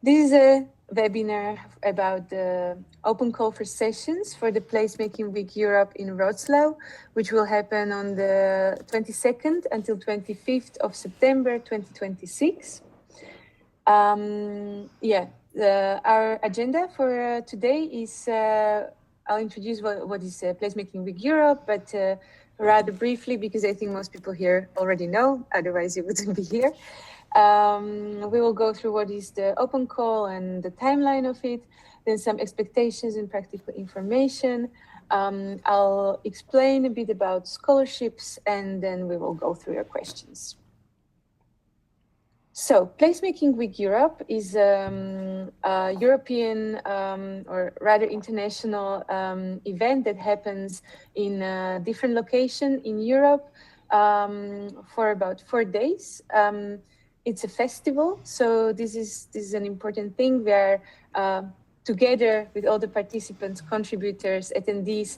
This is a webinar about the open call for sessions for the Placemaking Week Europe in Wrocław, which will happen on the 22nd until 25th of September 2026. Our agenda for today is, I'll introduce what is Placemaking Week Europe, but rather briefly, because I think most people here already know, otherwise you wouldn't be here. We will go through what is the open call and the timeline of it, then some expectations and practical information. I'll explain a bit about scholarships, and then we will go through your questions. So, Placemaking Week Europe is a European or rather international event that happens in a different location in Europe for about 4 days. It's a festival, so this is an important thing. We are together with all the participants, contributors, attendees,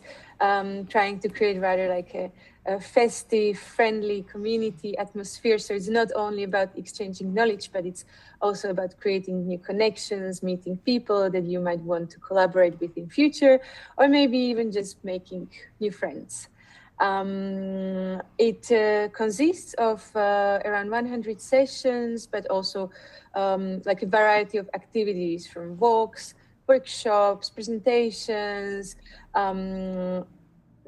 trying to create rather like a festive, friendly community atmosphere. So it's not only about exchanging knowledge, but it's also about creating new connections, meeting people that you might want to collaborate with in future, or maybe even just making new friends. It consists of around 100 sessions, but also like a variety of activities from walks, workshops, presentations,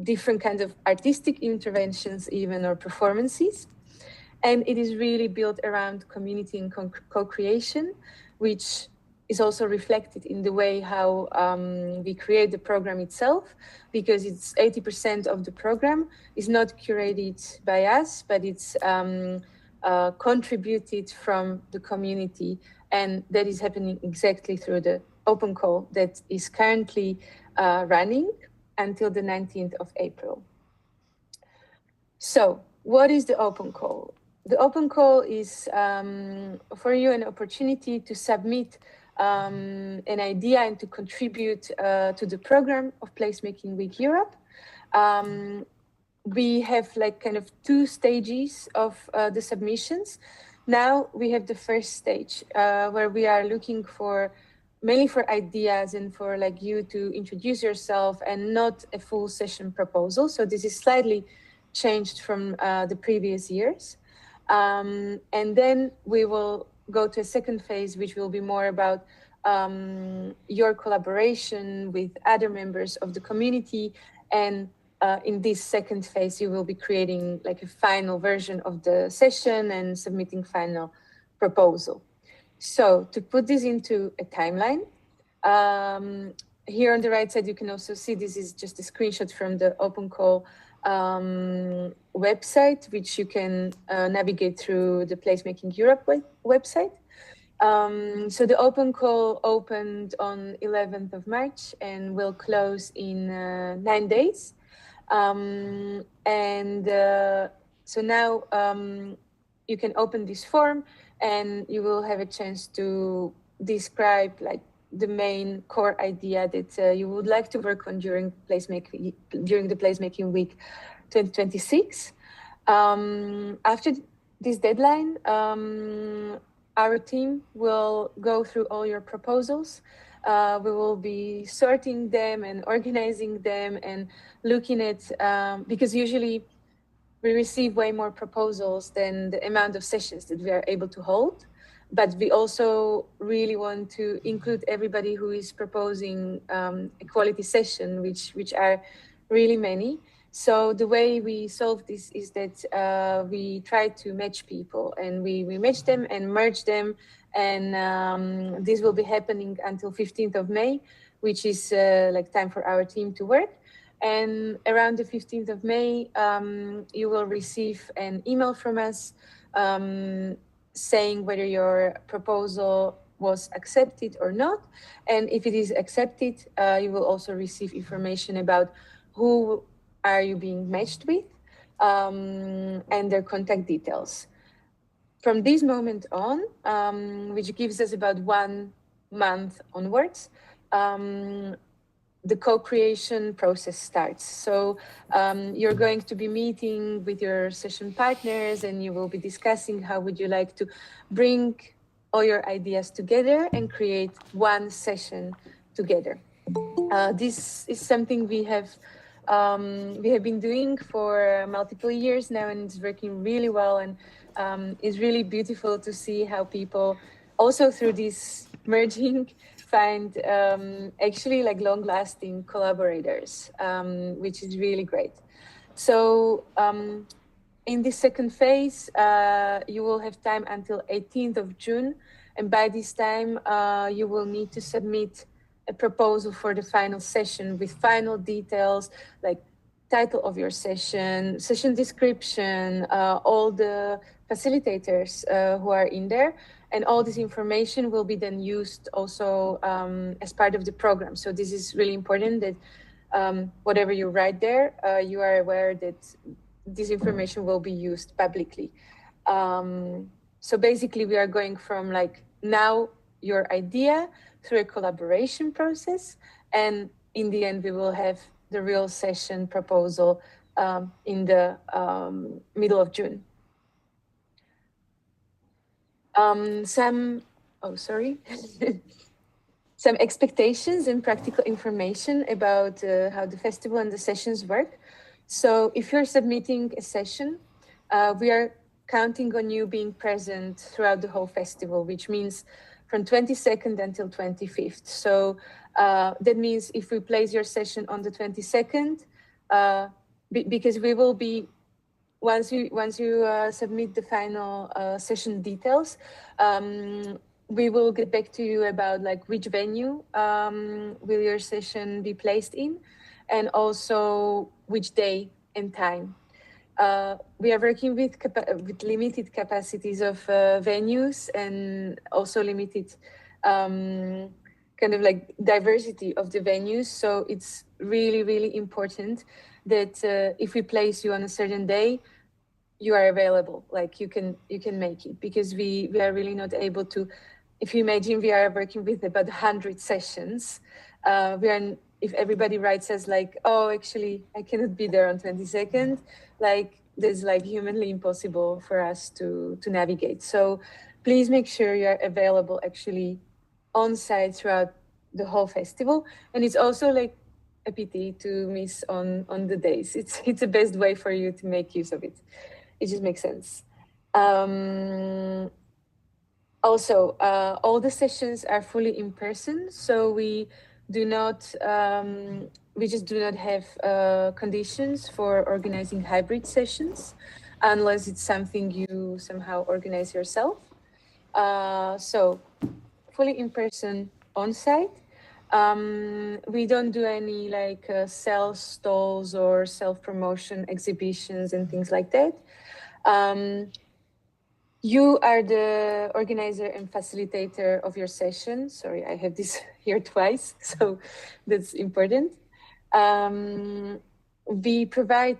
different kinds of artistic interventions even, or performances. And it is really built around community and co-creation, which is also reflected in the way how we create the program itself, because it's 80% of the program is not curated by us, but it's contributed from the community. And that is happening exactly through the open call that is currently running until the 19th of April. So what is the open call? The open call is for you an opportunity to submit an idea and to contribute to the program of Placemaking Week Europe. We have like kind of 2 stages of the submissions. Now we have the first stage where we are looking for mainly for ideas and for like you to introduce yourself, and not a full session proposal. So this is slightly changed from the previous years. And then we will go to a second phase, which will be more about your collaboration with other members of the community. And in this second phase, you will be creating like a final version of the session and submitting final proposal. So to put this into a timeline, here on the right side, you can also see this is just a screenshot from the open call website, which you can navigate through the Placemaking Europe website. So the open call opened on 11th of March and will close in 9 days. So now you can open this form, and you will have a chance to describe like the main core idea that you would like to work on during the Placemaking Week 2026. After this deadline, our team will go through all your proposals. We will be sorting them and organizing them and looking at, because usually we receive way more proposals than the amount of sessions that we are able to hold. But we also really want to include everybody who is proposing a quality session, which are really many. So the way we solve this is that we try to match people, and we match them and merge them. And this will be happening until 15th of May, which is like time for our team to work. And around the 15th of May, you will receive an email from us saying whether your proposal was accepted or not. And if it is accepted, you will also receive information about who are you being matched with and their contact details. From this moment on, which gives us about 1 month onwards, the co-creation process starts. So you're going to be meeting with your session partners, and you will be discussing how would you like to bring all your ideas together and create one session together. This is something we have been doing for multiple years now, and it's working really well. And it's really beautiful to see how people also through this merging find actually like long-lasting collaborators, which is really great. So in this second phase, you will have time until 18th of June. And by this time, you will need to submit a proposal for the final session with final details, like title of your session, session description, all the facilitators who are in there. And all this information will be then used also as part of the program. So this is really important that whatever you write there, you are aware that this information will be used publicly. So basically we are going from like now your idea through a collaboration process, and in the end we will have the real session proposal in the middle of June. Some expectations and practical information about how the festival and the sessions work. So if you're submitting a session, we are counting on you being present throughout the whole festival, which means from 22nd until 25th. So that means if we place your session on the 22nd, because we will be, once you submit the final session details, we will get back to you about like which venue will your session be placed in, and also which day and time. We are working with limited capacities of venues and also limited kind of like diversity of the venues. So it's really, really important that if we place you on a certain day, you are available, like you can make it, because we are really not able to. If you imagine we are working with about 100 sessions, if everybody writes us like, oh, actually I cannot be there on 22nd, like this like humanly impossible for us to navigate. So please make sure you're available actually on site throughout the whole festival. And it's also like a pity to miss on the days. It's the best way for you to make use of it. It just makes sense. Also, all the sessions are fully in person, so we just do not have conditions for organizing hybrid sessions, unless it's something you somehow organize yourself. So fully in person on site. We don't do any like sales stalls or self-promotion exhibitions and things like that. You are the organizer and facilitator of your session. Sorry, I have this here twice, so that's important. We provide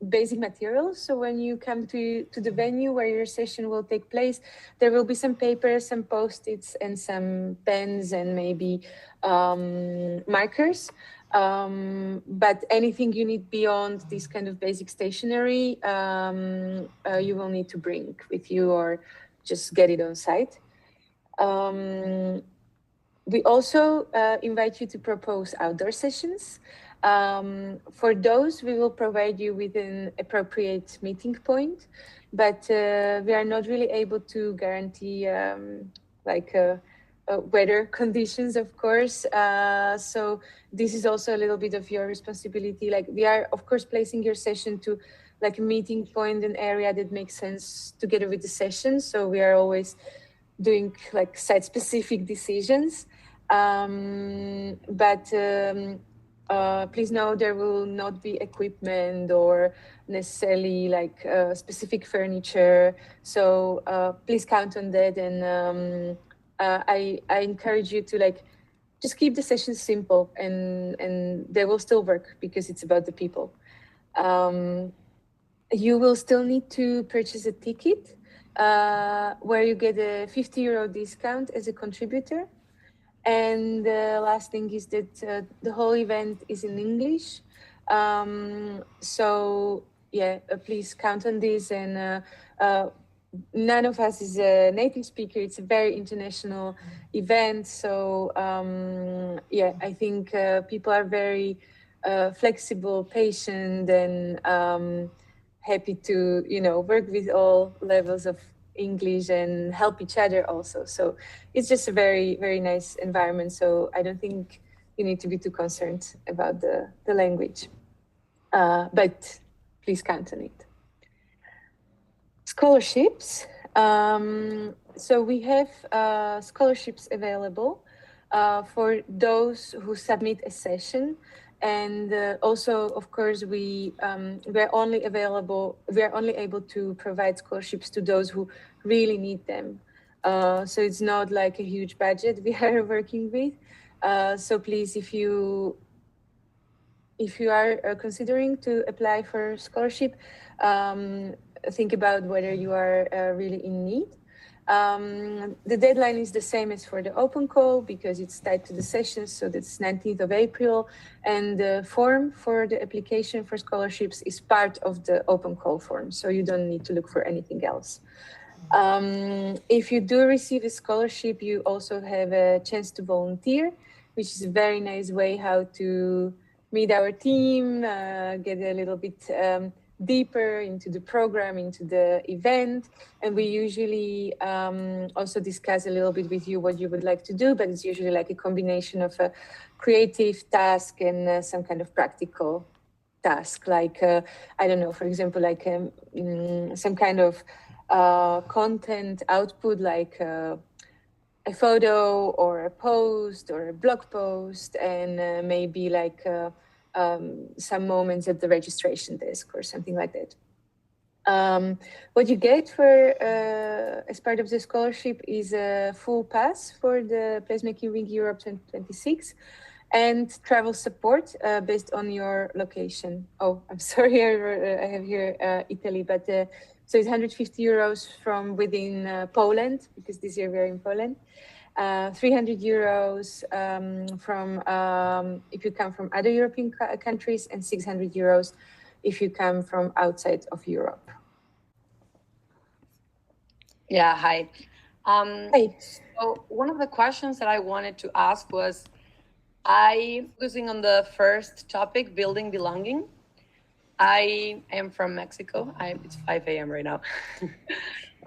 basic materials. So when you come to the venue where your session will take place, there will be some paper, some Post-its, and some pens and maybe markers. But anything you need beyond this kind of basic stationery, you will need to bring with you or just get it on site. We also invite you to propose outdoor sessions. For those, we will provide you with an appropriate meeting point, but we are not really able to guarantee weather conditions, of course. So this is also a little bit of your responsibility. Like we are, of course, placing your session to like a meeting point, an area that makes sense together with the session. So we are always doing like site-specific decisions. Please know there will not be equipment or necessarily like specific furniture. So please count on that. And I encourage you to like just keep the sessions simple, and they will still work because it's about the people. You will still need to purchase a ticket where you get a 50 euro discount as a contributor. And the last thing is that the whole event is in English. So yeah, please count on this. And none of us is a native speaker. It's a very international event. So yeah, I think people are very flexible, patient, and happy to, you know, work with all levels of English and help each other also. So it's just a very, very nice environment. So I don't think you need to be too concerned about the language. But please count on it. Scholarships. So we have scholarships available for those who submit a session, and also, of course, we are only able to provide scholarships to those who really need them. So it's not like a huge budget we are working with. So please, if you are considering to apply for scholarship, think about whether you are really in need. The deadline is the same as for the open call because it's tied to the sessions, so that's 19th of April. And the form for the application for scholarships is part of the open call form, so you don't need to look for anything else. If you do receive a scholarship, you also have a chance to volunteer, which is a very nice way how to meet our team, get a little bit deeper into the program, into the event. And we usually also discuss a little bit with you what you would like to do, but it's usually like a combination of a creative task and some kind of practical task, like, I don't know, for example, like some kind of content output, like a photo or a post or a blog post, and maybe like some moments at the registration desk or something like that. What you get for as part of the scholarship is a full pass for the Placemaking Week Europe 2026 and travel support based on your location. Oh, I'm sorry, I have here Italy, but so it's 150 euros from within Poland, because this year we're in Poland. 300 euros from if you come from other European countries, and 600 euros if you come from outside of Europe. Yeah, hi. Hi. So one of the questions that I wanted to ask was, I focusing on the first topic, building belonging. I am from Mexico. It's 5 a.m. right now.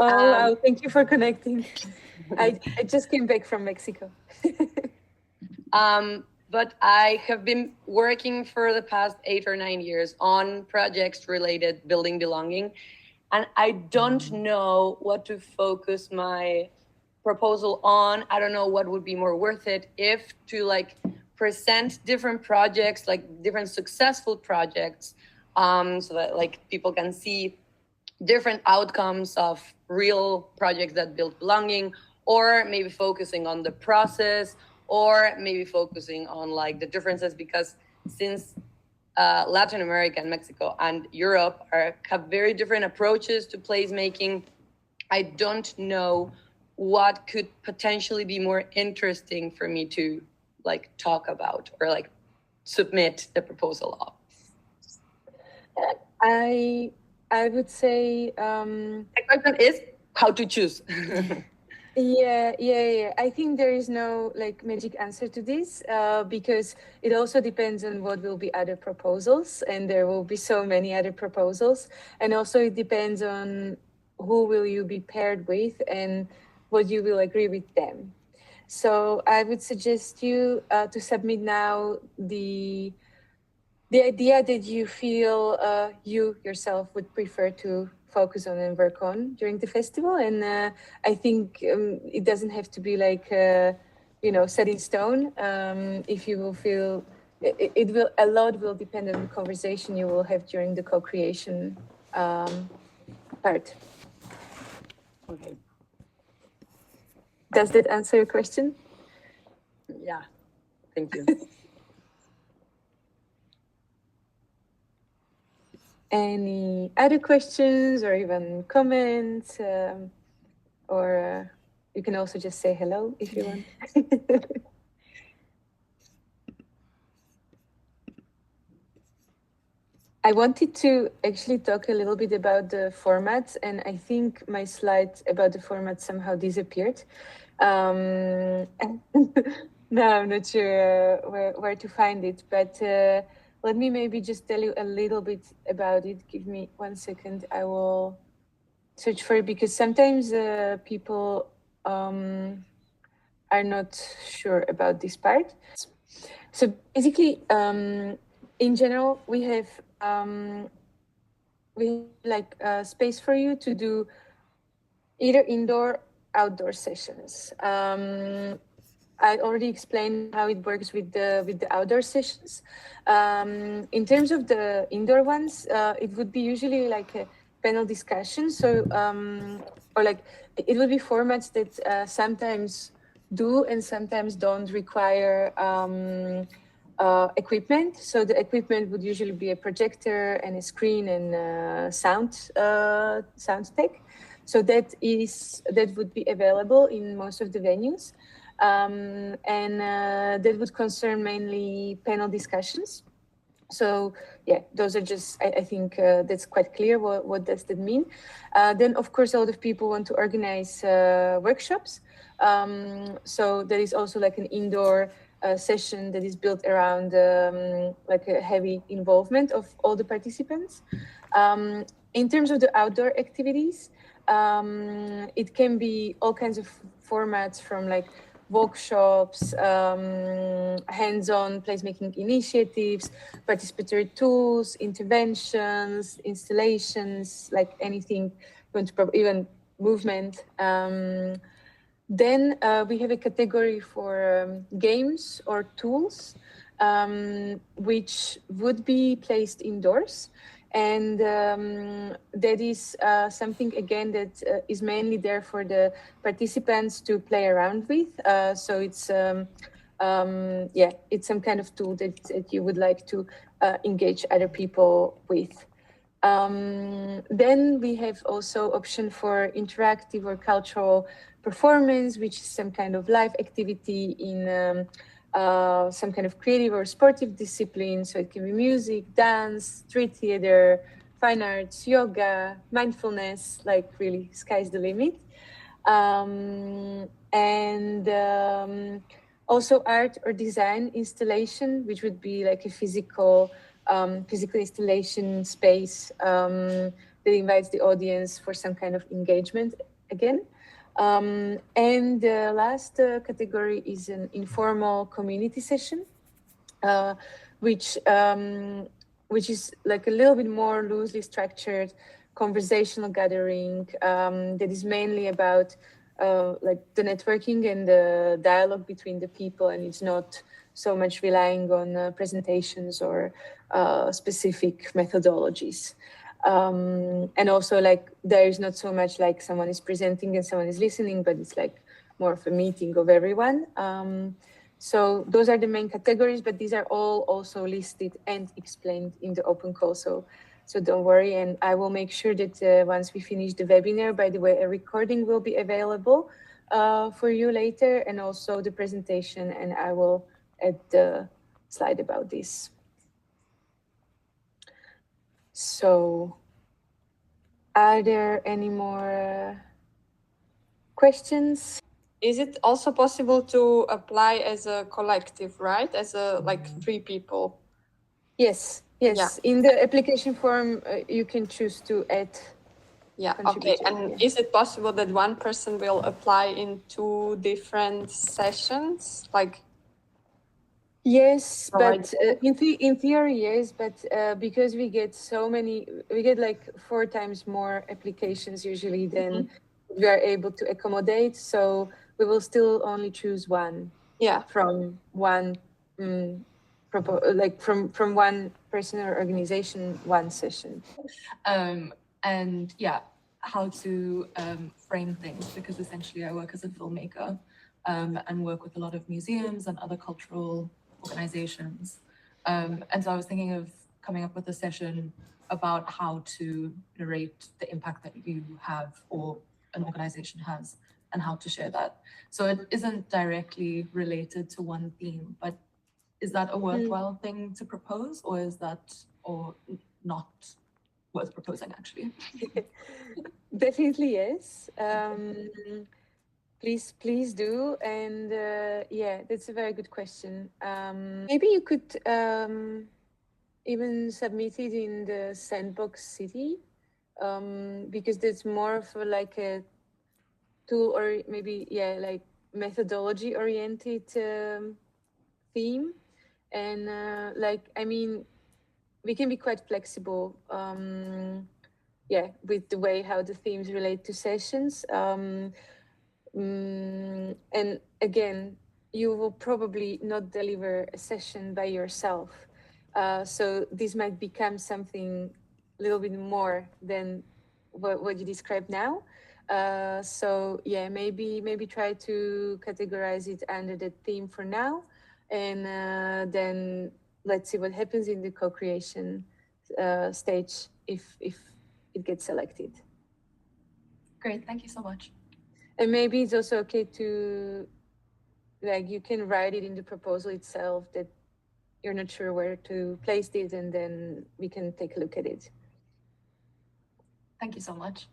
Oh, wow. Thank you for connecting. I just came back from Mexico. But I have been working for the past 8 or 9 years on projects related building belonging. And I don't know what to focus my proposal on. I don't know what would be more worth it, if to like present different projects, like different successful projects, so that like people can see different outcomes of real projects that build belonging, or maybe focusing on the process, or maybe focusing on like the differences, because since Latin America and Mexico and Europe have very different approaches to placemaking, I don't know what could potentially be more interesting for me to like talk about or like submit the proposal of. I would say the question is how to choose. Yeah. I think there is no like magic answer to this because it also depends on what will be other proposals, and there will be so many other proposals. And also it depends on who will you be paired with and what you will agree with them. So I would suggest you to submit now the idea that you feel you yourself would prefer to focus on and work on during the festival. And I think it doesn't have to be like, set in stone. If you will feel, a lot will depend on the conversation you will have during the co-creation part. Okay. Does that answer your question? Yeah, thank you. Any other questions or even comments? Or you can also just say hello if you want. I wanted to actually talk a little bit about the formats, and I think my slide about the format somehow disappeared. Now I'm not sure where to find it, but let me maybe just tell you a little bit about it. Give me 1 second. I will search for it, because sometimes people are not sure about this part. So basically, in general, we have like space for you to do either indoor, outdoor sessions. I already explained how it works with the outdoor sessions. In terms of the indoor ones, it would be usually like a panel discussion. So, or like it would be formats that sometimes do and sometimes don't require equipment. So the equipment would usually be a projector and a screen and sound tech. So that would be available in most of the venues. And that would concern mainly panel discussions. So yeah, those are just, I think that's quite clear. What does that mean? Then of course, a lot of people want to organize workshops. So there is also like an indoor session that is built around like a heavy involvement of all the participants. In terms of the outdoor activities, it can be all kinds of formats, from like workshops, hands-on placemaking initiatives, participatory tools, interventions, installations, like anything, even movement. Then we have a category for games or tools, which would be placed indoors. And that is something, again, that is mainly there for the participants to play around with. So it's, it's some kind of tool that you would like to engage other people with. Then we have also option for interactive or cultural performance, which is some kind of live activity in some kind of creative or sportive discipline. So it can be music, dance, street theater, fine arts, yoga, mindfulness, like really sky's the limit. And also art or design installation, which would be like a physical installation space that invites the audience for some kind of engagement again. And the last category is an informal community session, which is like a little bit more loosely structured conversational gathering that is mainly about like the networking and the dialogue between the people, and it's not so much relying on presentations or specific methodologies. And also, like, there is not so much like someone is presenting and someone is listening, but it's like more of a meeting of everyone. So those are the main categories, but these are all also listed and explained in the open call. So don't worry, and I will make sure that once we finish the webinar, by the way, a recording will be available for you later, and also the presentation, and I will add the slide about this. So are there any more questions? Is it also possible to apply as a collective, right? As a like 3 people? Yes. Yeah. In the application form, you can choose to add. Yeah, okay. And is it possible that one person will apply in 2 different sessions? Like, yes, but in theory, yes, but because we get like 4 times more applications usually than we are able to accommodate. So we will still only choose one. Yeah. From one, from one person or organization, one session. And yeah, how to frame things, because essentially I work as a filmmaker and work with a lot of museums and other cultural organizations. And so I was thinking of coming up with a session about how to narrate the impact that you have or an organization has and how to share that. So it isn't directly related to one theme, but is that a worthwhile thing to propose, or is that, or not worth proposing, actually? Definitely yes. Please do. And yeah, that's a very good question. Maybe you could even submit it in the Sandbox City, because that's more of like a tool, or maybe, yeah, like methodology oriented theme. And like, I mean, we can be quite flexible, yeah, with the way how the themes relate to sessions. And again, you will probably not deliver a session by yourself. So this might become something a little bit more than what you described now. So yeah, maybe try to categorize it under the theme for now, and then let's see what happens in the co-creation stage if it gets selected. Great, thank you so much. And maybe it's also okay to, like, you can write it in the proposal itself that you're not sure where to place it, and then we can take a look at it. Thank you so much.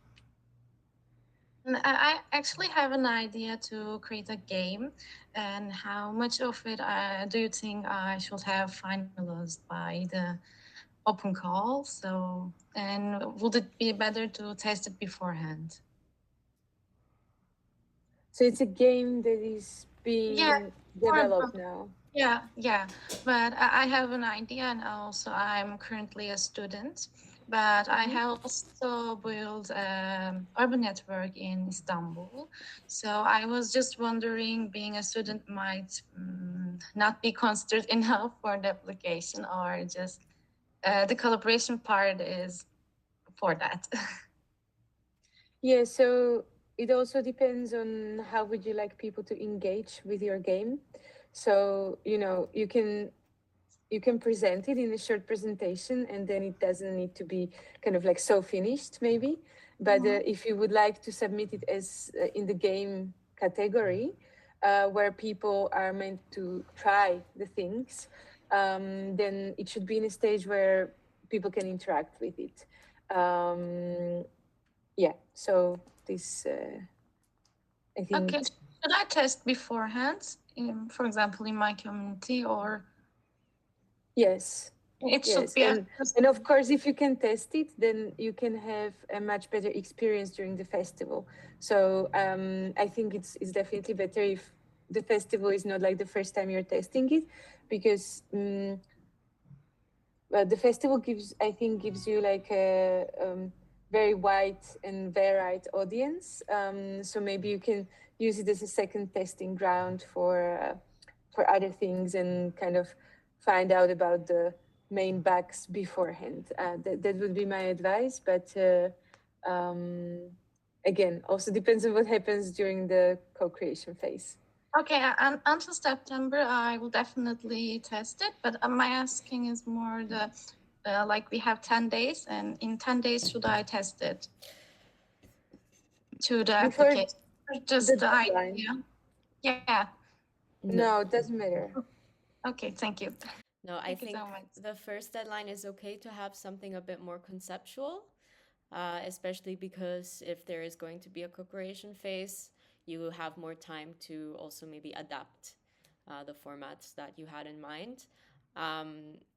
I actually have an idea to create a game, and how much of it do you think I should have finalized by the open call? So, and would it be better to test it beforehand? So it's a game that is being developed now. Yeah, but I have an idea, and also I'm currently a student, but I have also built an urban network in Istanbul. So I was just wondering, being a student might not be considered enough for the application, or just the collaboration part is for that. Yeah, so it also depends on how would you like people to engage with your game. So, you know, you can present it in a short presentation, and then it doesn't need to be kind of like so finished maybe. But if you would like to submit it as in the game category, where people are meant to try the things, then it should be in a stage where people can interact with it. Yeah, so this, I think. Okay, should I test beforehand, for example, in my community, or? Yes. It should be. And of course, if you can test it, then you can have a much better experience during the festival. So I think it's definitely better if the festival is not like the first time you're testing it, because well, the festival gives you like a very wide and varied audience. So maybe you can use it as a second testing ground for other things, and kind of find out about the main bugs beforehand. That would be my advice. But again, also depends on what happens during the co-creation phase. Okay, and until September, I will definitely test it. But my asking is more the, like, we have 10 days, and in 10 days, should I test it to the application? Just the idea. Yeah. No, it doesn't matter. Okay, thank you. No, I think the first deadline is okay to have something a bit more conceptual, especially because if there is going to be a co-creation phase, you have more time to also maybe adapt the formats that you had in mind.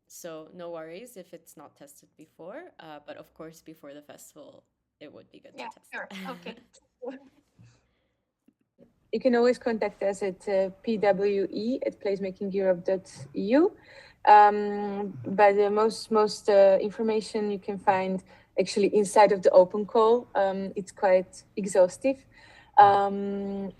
So no worries if it's not tested before, but of course before the festival, it would be good to test. Sure. Okay. You can always contact us at pwe@placemakingeurope.eu. But the most information you can find actually inside of the open call. It's quite exhaustive. And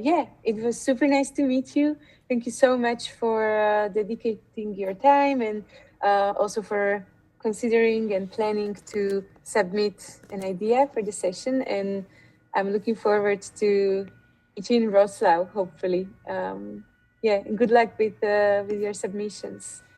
yeah, it was super nice to meet you. Thank you so much for dedicating your time, and also for considering and planning to submit an idea for the session. And I'm looking forward to meet you in Wrocław, hopefully. Yeah, good luck with your submissions.